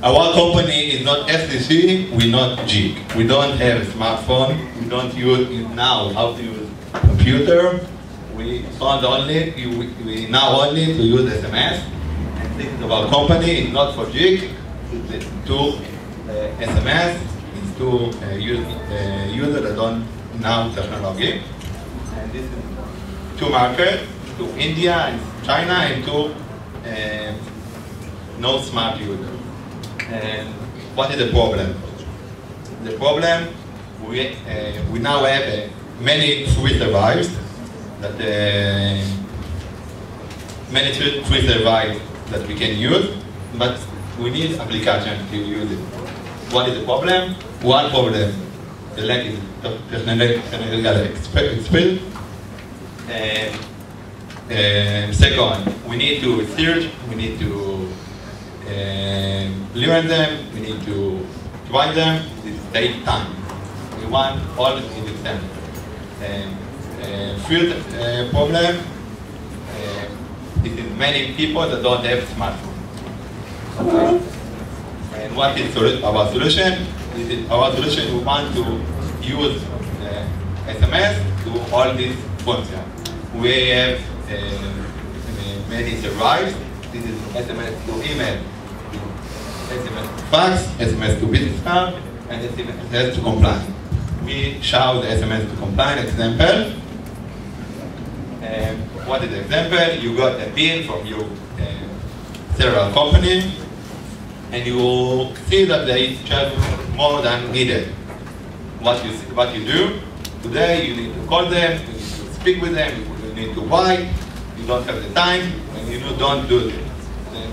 Our company is not STC, we're not Jig. We don't have a smartphone, we don't use now how to use computer. We found we now only to use SMS. And this is our company, it's not for Jig, it's to SMS, it's to users that don't know technology. And this is two markets, to India and China, and to no smart users. And what is the problem? The problem, we now have many free services that that we can use, but we need application to use it. What is the problem? One problem, the lack of technical experience. Second, we need to research, we need to learn them, we need to try them. This takes time. We want all in the center. Third problem, this is many people that don't have smartphone. Okay. And what is our solution? This is our solution. We want to use SMS to all these functions. We have many services. This is SMS to email, SMS to fax, SMS to business card, and SMS to compliance. We show the SMS to compliance example. What is the example? You got a bill from your cellular company, and you see that they charge more than needed. What you do today? You need to call them, you need to speak with them, you need to buy. You don't have the time, and you don't do it. Then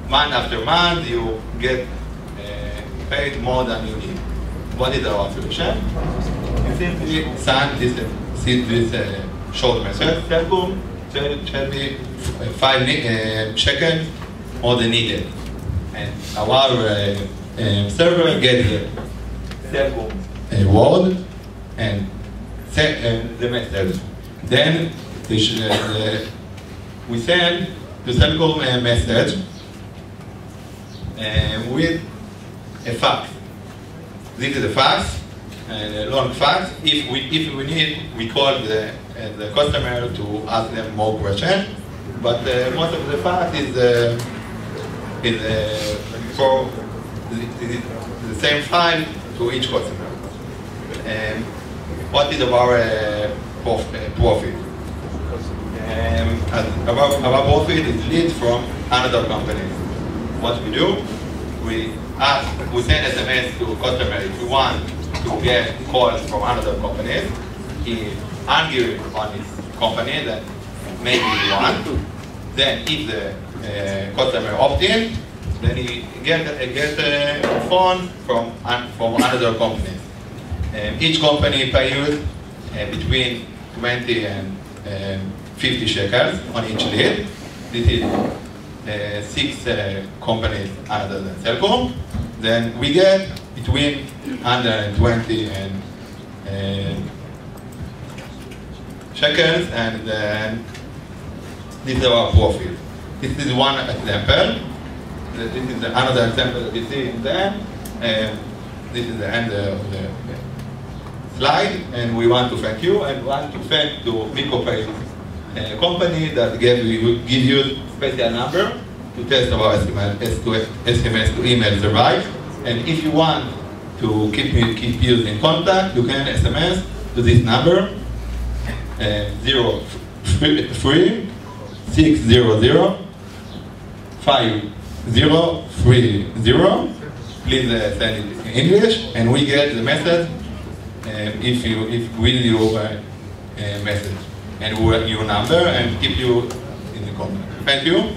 month after month, you get paid more than you need. What is our solution? You simply send this short message. Telcom tell me 5 seconds more than needed, and our server get the Telcom word and the message. Then we send to Telcom a message with a fax. This is a fax, a long fax. If we need, we call the customer to ask them more questions. But most of the fax is for the same file to each customer. What is our profit? Our profit is lead from another company. What we do, we send SMS to customer if you want to get calls from another company. He argue on his company that maybe he want. Then if the customer opt in, then he get a phone from another company. Each company pays between 20 and 50 shekels on each lead. This is 6 companies other than Telcom. Then we get between 120 and shekels, and then this is our profit. This is one example. This is another example that you see in there. This is the end of the slide, and we want to thank you, and want to thank to MicroPay company that give you special number to test our SMS to email service. And if you want to keep you in contact, you can SMS to this number 03-600-5030. Please send it in English, and we get the message if we your message and your number, and keep you in the contact. Thank you.